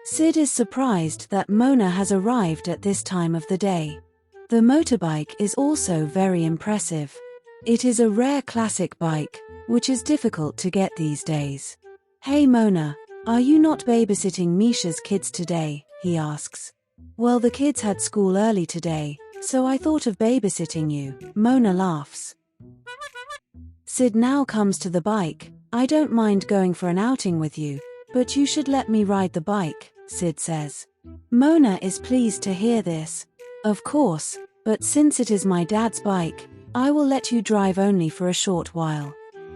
Sid is surprised that Mona has arrived at this time of the day. The motorbike is also very impressive. It is a rare classic bike, which is difficult to get these days. "Hey Mona, are you not babysitting Misha's kids today?" he asks. "Well, the kids had school early today, so I thought of babysitting you," Mona laughs. Sid now comes to the bike. "I don't mind going for an outing with you, but you should let me ride the bike," Sid says. Mona is pleased to hear this. "Of course, but since it is my dad's bike, I will let you drive only for a short while."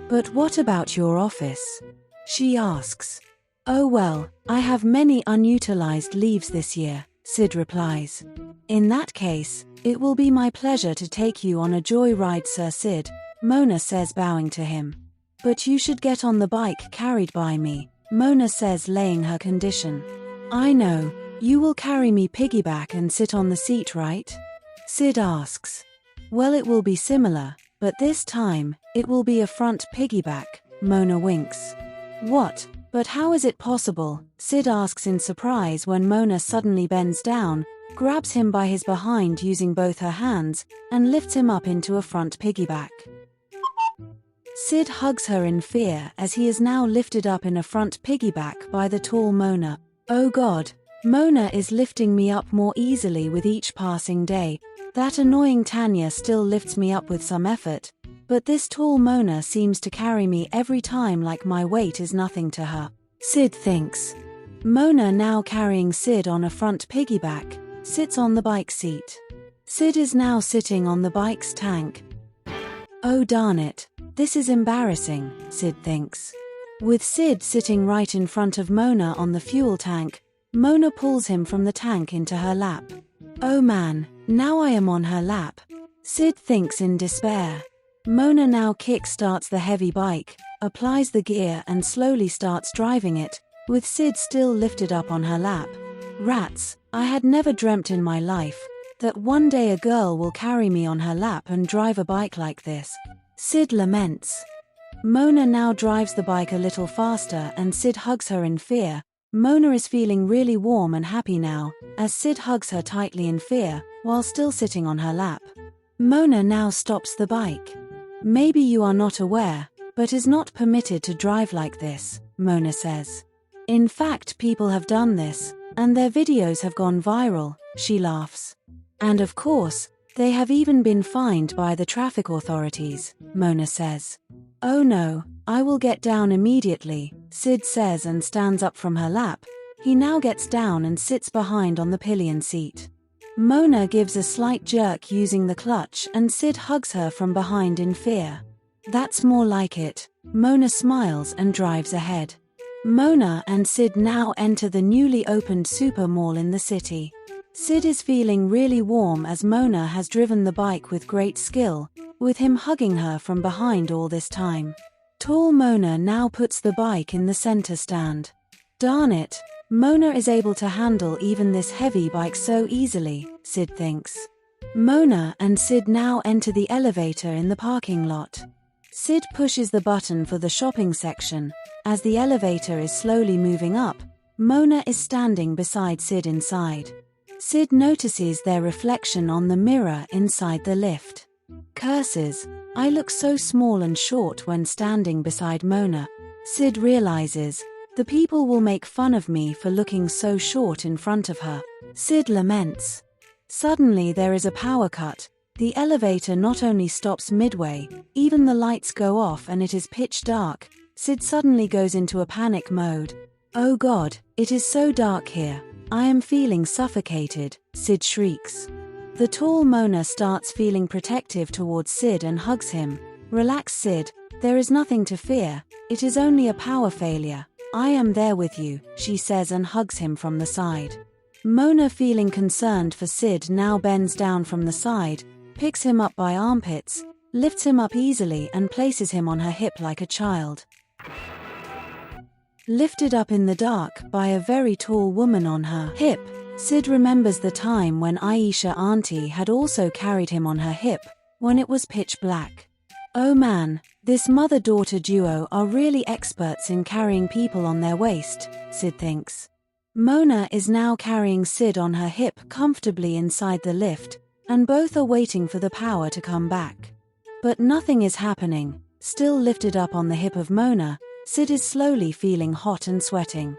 "But what about your office?" she asks. "Oh well, I have many unutilized leaves this year," Sid replies. "In that case, it will be my pleasure to take you on a joyride, Sir Sid," Mona says, bowing to him. "But you should get on the bike carried by me," Mona says, laying her condition. "I know, you will carry me piggyback and sit on the seat, right?" Sid asks. "Well, it will be similar, but this time, it will be a front piggyback," Mona winks. "What? But how is it possible?" Sid asks in surprise when Mona suddenly bends down, grabs him by his behind using both her hands, and lifts him up into a front piggyback. Sid hugs her in fear as he is now lifted up in a front piggyback by the tall Mona. "Oh God, Mona is lifting me up more easily with each passing day. That annoying Tanya still lifts me up with some effort, but this tall Mona seems to carry me every time like my weight is nothing to her," Sid thinks. Mona, now carrying Sid on a front piggyback, sits on the bike seat. Sid is now sitting on the bike's tank. "Oh darn it, this is embarrassing," Sid thinks. With Sid sitting right in front of Mona on the fuel tank, Mona pulls him from the tank into her lap. "Oh man, now I am on her lap," Sid thinks in despair. Mona now kick-starts the heavy bike, applies the gear and slowly starts driving it, with Sid still lifted up on her lap. Rats, I had never dreamt in my life that one day a girl will carry me on her lap and drive a bike like this, Sid laments. Mona now drives the bike a little faster and Sid hugs her in fear. Mona is feeling really warm and happy now, as Sid hugs her tightly in fear, while still sitting on her lap. Mona now stops the bike. "Maybe you are not aware, but is not permitted to drive like this," Mona says. "In fact, people have done this, and their videos have gone viral," she laughs. "And of course, they have even been fined by the traffic authorities," Mona says. "Oh no, I will get down immediately," Sid says and stands up from her lap. He now gets down and sits behind on the pillion seat. Mona gives a slight jerk using the clutch and Sid hugs her from behind in fear. "That's more like it." Mona smiles and drives ahead. Mona and Sid now enter the newly opened super mall in the city. Sid is feeling really warm as Mona has driven the bike with great skill, with him hugging her from behind all this time. Tall Mona now puts the bike in the center stand. "Darn it, Mona is able to handle even this heavy bike so easily," Sid thinks. Mona and Sid now enter the elevator in the parking lot. Sid pushes the button for the shopping section. As the elevator is slowly moving up, Mona is standing beside Sid inside. Sid notices their reflection on the mirror inside the lift. Curses, "I look so small and short when standing beside Mona." Sid realizes, "The people will make fun of me for looking so short in front of her." Sid laments. Suddenly there is a power cut. The elevator not only stops midway, even the lights go off and it is pitch dark. Sid suddenly goes into a panic mode. "Oh God, it is so dark here. I am feeling suffocated," Sid shrieks. The tall Mona starts feeling protective towards Sid and hugs him. "Relax, Sid, there is nothing to fear. It is only a power failure. I am there with you," she says and hugs him from the side. Mona, feeling concerned for Sid, now bends down from the side, picks him up by armpits, lifts him up easily and places him on her hip like a child. Lifted up in the dark by a very tall woman on her hip, Sid remembers the time when Ayesha auntie had also carried him on her hip, when it was pitch black. "Oh man, This mother-daughter duo are really experts in carrying people on their waist, Sid thinks. Mona is now carrying Sid on her hip comfortably inside the lift, and both are waiting for the power to come back. But nothing is happening. Still lifted up on the hip of Mona, Sid is slowly feeling hot and sweating.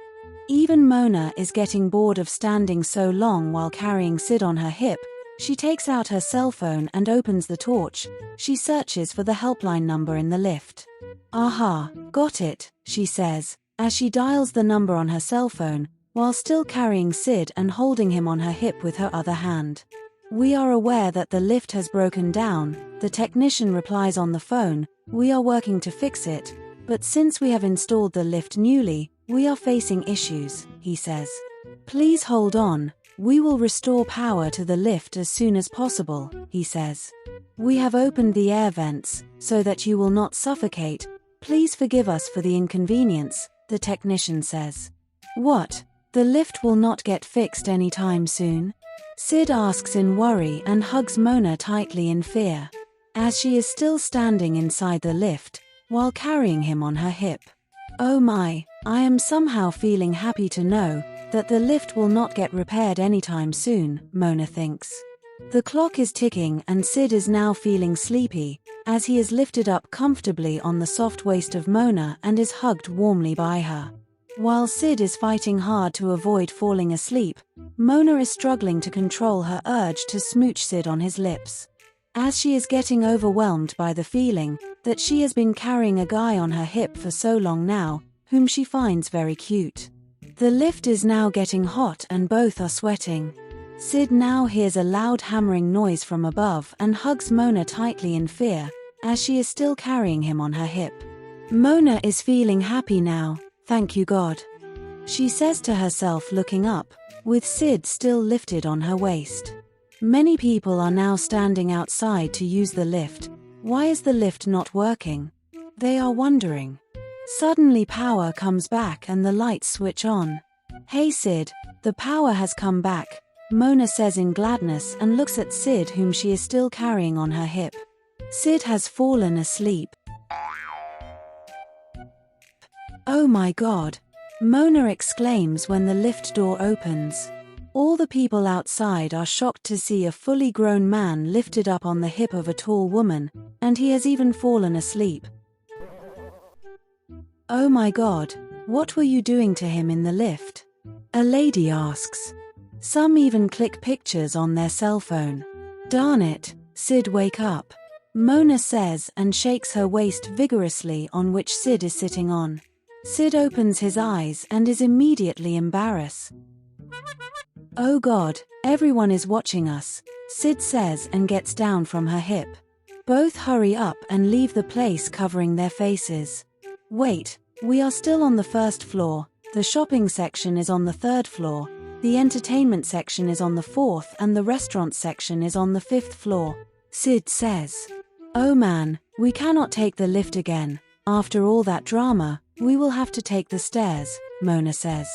Even Mona is getting bored of standing so long while carrying Sid on her hip. She takes out her cell phone and opens the torch. She searches for the helpline number in the lift. "Aha, got it," she says, as she dials the number on her cell phone, while still carrying Sid and holding him on her hip with her other hand. "We are aware that the lift has broken down," the technician replies on the phone. "We are working to fix it, but since we have installed the lift newly, we are facing issues," he says. "Please hold on. We will restore power to the lift as soon as possible," he says. "We have opened the air vents, so that you will not suffocate. Please forgive us for the inconvenience," the technician says. "What? The lift will not get fixed anytime soon?" Sid asks in worry and hugs Mona tightly in fear, as she is still standing inside the lift, while carrying him on her hip. "Oh my, I am somehow feeling happy to know that the lift will not get repaired anytime soon," Mona thinks. The clock is ticking and Sid is now feeling sleepy, as he is lifted up comfortably on the soft waist of Mona and is hugged warmly by her. While Sid is fighting hard to avoid falling asleep, Mona is struggling to control her urge to smooch Sid on his lips, as she is getting overwhelmed by the feeling that she has been carrying a guy on her hip for so long now, whom she finds very cute. The lift is now getting hot and both are sweating. Sid now hears a loud hammering noise from above and hugs Mona tightly in fear, as she is still carrying him on her hip. Mona is feeling happy now, thank you God, she says to herself looking up, with Sid still lifted on her waist. Many people are now standing outside to use the lift. Why is the lift not working? They are wondering. Suddenly power comes back and the lights switch on. "Hey Sid, the power has come back," Mona says in gladness and looks at Sid, whom she is still carrying on her hip. Sid has fallen asleep. "Oh my God," Mona exclaims when the lift door opens. All the people outside are shocked to see a fully grown man lifted up on the hip of a tall woman, and he has even fallen asleep. "Oh my God, what were you doing to him in the lift?" a lady asks. Some even click pictures on their cell phone. "Darn it, Sid, wake up," Mona says and shakes her waist vigorously, on which Sid is sitting on. Sid opens his eyes and is immediately embarrassed. "Oh God, everyone is watching us," Sid says and gets down from her hip. Both hurry up and leave the place covering their faces. "Wait, we are still on the first floor, the shopping section is on the third floor, the entertainment section is on the fourth and the restaurant section is on the fifth floor," Sid says. "Oh man, we cannot take the lift again. After all that drama, we will have to take the stairs," Mona says.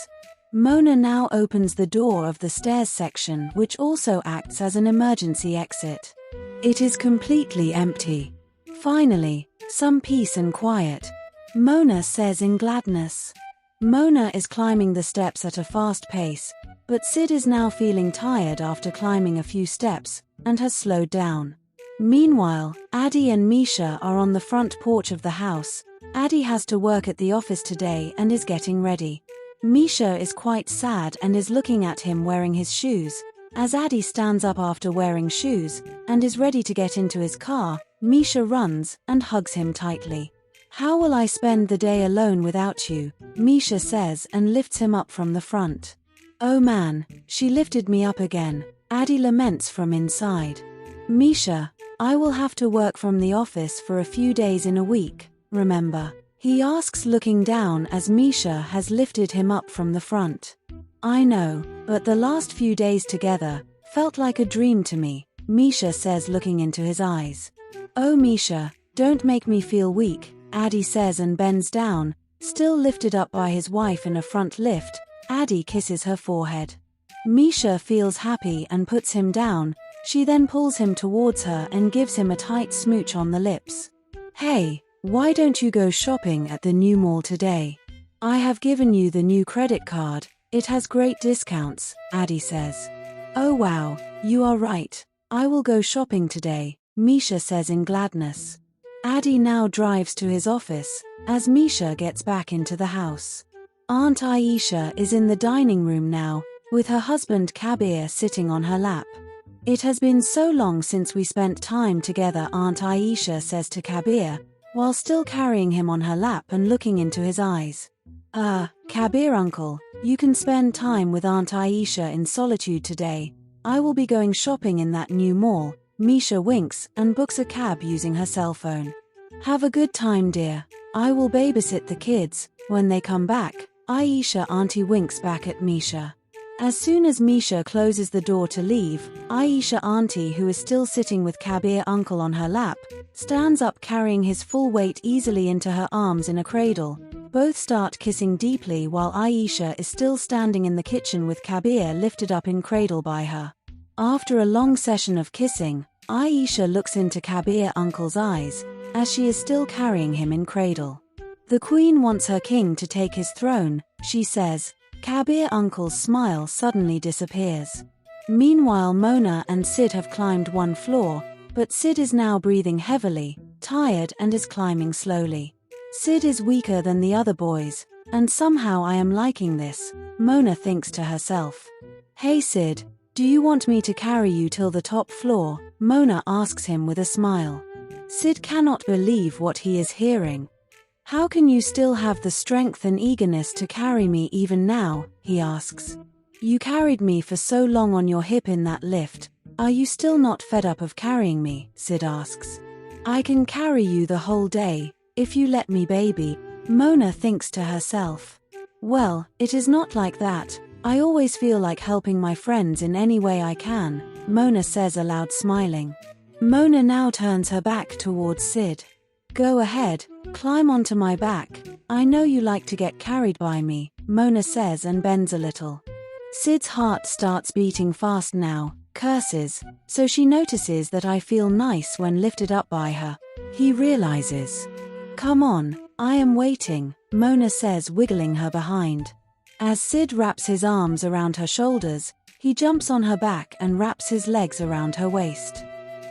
Mona now opens the door of the stairs section, which also acts as an emergency exit. It is completely empty. Finally, some peace and quiet, Mona says in gladness. Mona is climbing the steps at a fast pace, but Sid is now feeling tired after climbing a few steps, and has slowed down. Meanwhile, Addy and Misha are on the front porch of the house. Addy has to work at the office today and is getting ready. Misha is quite sad and is looking at him wearing his shoes. As Addy stands up after wearing shoes, and is ready to get into his car, Misha runs and hugs him tightly. "How will I spend the day alone without you?" Misha says and lifts him up from the front. "Oh man, she lifted me up again," Addy laments from inside. "Misha, I will have to work from the office for a few days in a week, remember?" he asks, looking down as Misha has lifted him up from the front. "I know, but the last few days together felt like a dream to me," Misha says, looking into his eyes. "Oh Misha, don't make me feel weak," Addy says and bends down, still lifted up by his wife in a front lift. Addy kisses her forehead. Misha feels happy and puts him down. She then pulls him towards her and gives him a tight smooch on the lips. "Hey, Why don't you go shopping at the new mall today? I have given you the new credit card, it has great discounts, Addy says. Oh wow, you are right. I will go shopping today, Misha says in gladness. Addy now drives to his office, as Misha gets back into the house. Aunt Ayesha is in the dining room now, with her husband Kabir sitting on her lap. It has been so long since we spent time together, Aunt Ayesha says to Kabir, while still carrying him on her lap and looking into his eyes. Kabir uncle, you can spend time with Aunt Ayesha in solitude today. I will be going shopping in that new mall. Misha winks and books a cab using her cell phone. Have a good time, dear. I will babysit the kids. When they come back, Ayesha auntie winks back at Misha. As soon as Misha closes the door to leave, Ayesha auntie, who is still sitting with Kabir uncle on her lap, stands up carrying his full weight easily into her arms in a cradle. Both start kissing deeply while Ayesha is still standing in the kitchen with Kabir lifted up in cradle by her. After a long session of kissing, Ayesha looks into Kabir uncle's eyes, as she is still carrying him in cradle. The queen wants her king to take his throne, she says. Kabir uncle's smile suddenly disappears. Meanwhile, Mona and Sid have climbed one floor, but Sid is now breathing heavily, tired, and is climbing slowly. Sid is weaker than the other boys, and somehow I am liking this, Mona thinks to herself. Hey Sid, do you want me to carry you till the top floor? Mona asks him with a smile. Sid cannot believe what he is hearing. How can you still have the strength and eagerness to carry me even now? He asks. You carried me for so long on your hip in that lift. Are you still not fed up of carrying me? Sid asks. I can carry you the whole day, if you let me, baby, Mona thinks to herself. Well, it is not like that. I always feel like helping my friends in any way I can, Mona says aloud, smiling. Mona now turns her back towards Sid. Go ahead, climb onto my back. I know you like to get carried by me, Mona says and bends a little. Sid's heart starts beating fast now, curses, so she notices that I feel nice when lifted up by her. He realizes. Come on, I am waiting, Mona says, wiggling her behind. As Sid wraps his arms around her shoulders, he jumps on her back and wraps his legs around her waist.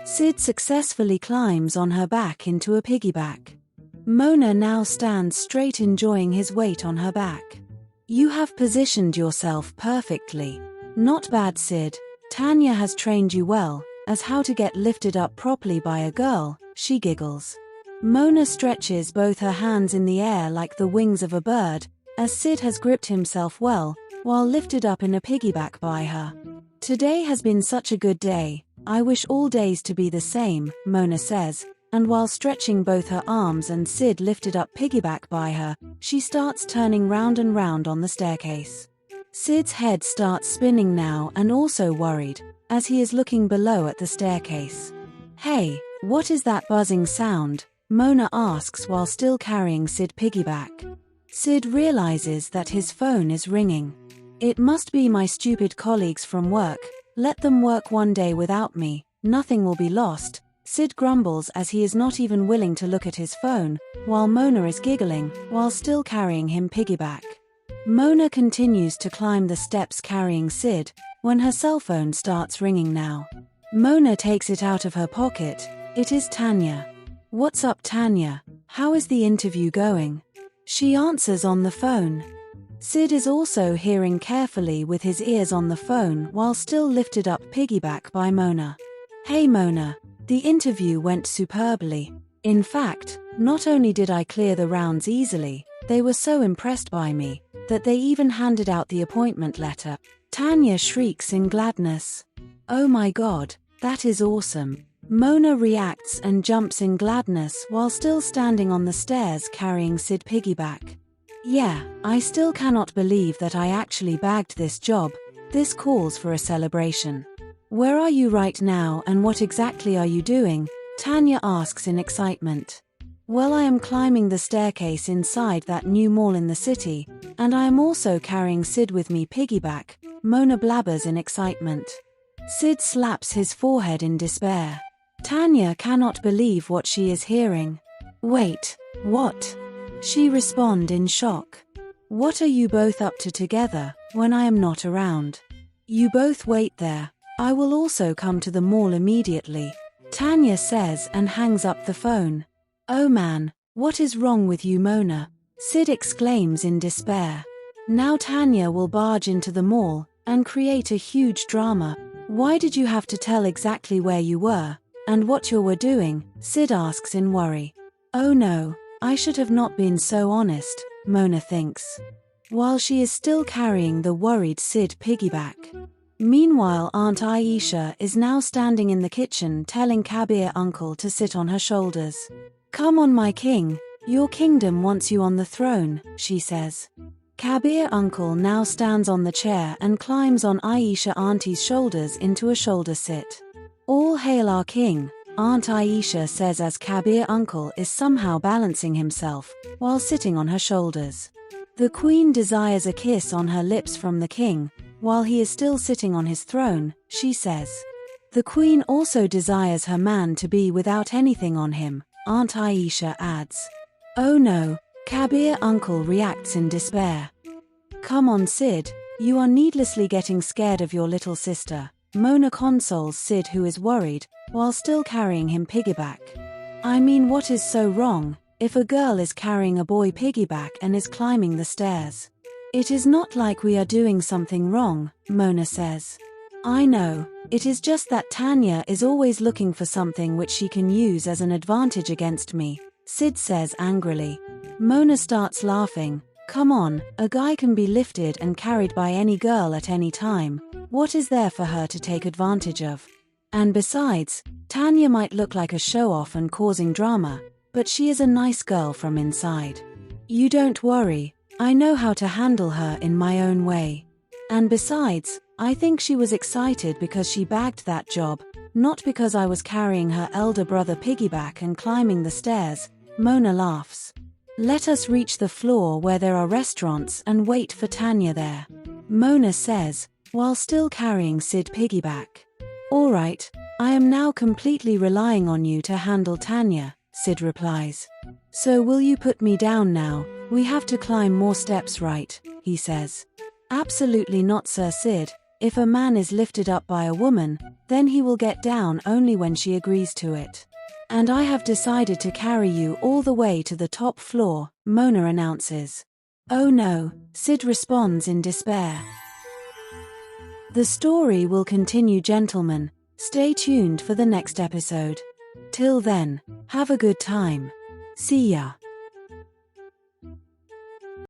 Sid successfully climbs on her back into a piggyback. Mona now stands straight, enjoying his weight on her back. You have positioned yourself perfectly. Not bad, Sid. Tanya has trained you well, as how to get lifted up properly by a girl, she giggles. Mona stretches both her hands in the air like the wings of a bird, as Sid has gripped himself well, while lifted up in a piggyback by her. Today has been such a good day. I wish all days to be the same, Mona says, and while stretching both her arms and Sid lifted up piggyback by her, she starts turning round and round on the staircase. Sid's head starts spinning now and also worried, as he is looking below at the staircase. Hey, what is that buzzing sound? Mona asks while still carrying Sid piggyback. Sid realizes that his phone is ringing. It must be my stupid colleagues from work. Let them work one day without me, nothing will be lost, Sid grumbles as he is not even willing to look at his phone, while Mona is giggling, while still carrying him piggyback. Mona continues to climb the steps carrying Sid, when her cell phone starts ringing now. Mona takes it out of her pocket. It is Tanya. What's up, Tanya? How is the interview going? She answers on the phone. Sid is also hearing carefully with his ears on the phone while still lifted up piggyback by Mona. Hey Mona, the interview went superbly. In fact, not only did I clear the rounds easily, they were so impressed by me that they even handed out the appointment letter. Tanya shrieks in gladness. Oh my god, that is awesome. Mona reacts and jumps in gladness while still standing on the stairs carrying Sid piggyback. Yeah, I still cannot believe that I actually bagged this job. This calls for a celebration. Where are you right now and what exactly are you doing? Tanya asks in excitement. Well, I am climbing the staircase inside that new mall in the city, and I am also carrying Sid with me piggyback, Mona blabbers in excitement. Sid slaps his forehead in despair. Tanya cannot believe what she is hearing. Wait, what? She responds in shock. What are you both up to together when I am not around? You both wait there. I will also come to the mall immediately, Tanya says and hangs up the phone. Oh man, what is wrong with you, Mona? Sid exclaims in despair. Now Tanya will barge into the mall and create a huge drama. Why did you have to tell exactly where you were and what you were doing? Sid asks in worry. Oh no, I should have not been so honest, Mona thinks, while she is still carrying the worried Sid piggyback. Meanwhile, Aunt Ayesha is now standing in the kitchen telling Kabir uncle to sit on her shoulders. Come on my king, your kingdom wants you on the throne, she says. Kabir uncle now stands on the chair and climbs on Ayesha auntie's shoulders into a shoulder sit. All hail our king, Aunt Ayesha says as Kabir uncle is somehow balancing himself while sitting on her shoulders. The queen desires a kiss on her lips from the king, while he is still sitting on his throne, she says. The queen also desires her man to be without anything on him, Aunt Ayesha adds. Oh no, Kabir uncle reacts in despair. Come on Sid, you are needlessly getting scared of your little sister, Mona consoles Sid who is worried, while still carrying him piggyback. I mean, what is so wrong if a girl is carrying a boy piggyback and is climbing the stairs? It is not like we are doing something wrong, Mona says. I know, it is just that Tanya is always looking for something which she can use as an advantage against me, Sid says angrily. Mona starts laughing. Come on, a guy can be lifted and carried by any girl at any time. What is there for her to take advantage of? And besides, Tanya might look like a show-off and causing drama, but she is a nice girl from inside. You don't worry, I know how to handle her in my own way. And besides, I think she was excited because she bagged that job, not because I was carrying her elder brother piggyback and climbing the stairs, Mona laughs. Let us reach the floor where there are restaurants and wait for Tanya there, Mona says, while still carrying Sid piggyback. Alright, I am now completely relying on you to handle Tanya, Sid replies. So will you put me down now? We have to climb more steps, right? He says. Absolutely not, Sir Sid. If a man is lifted up by a woman, then he will get down only when she agrees to it. And I have decided to carry you all the way to the top floor, Mona announces. Oh no, Sid responds in despair. The story will continue, gentlemen. Stay tuned for the next episode. Till then, have a good time. See ya.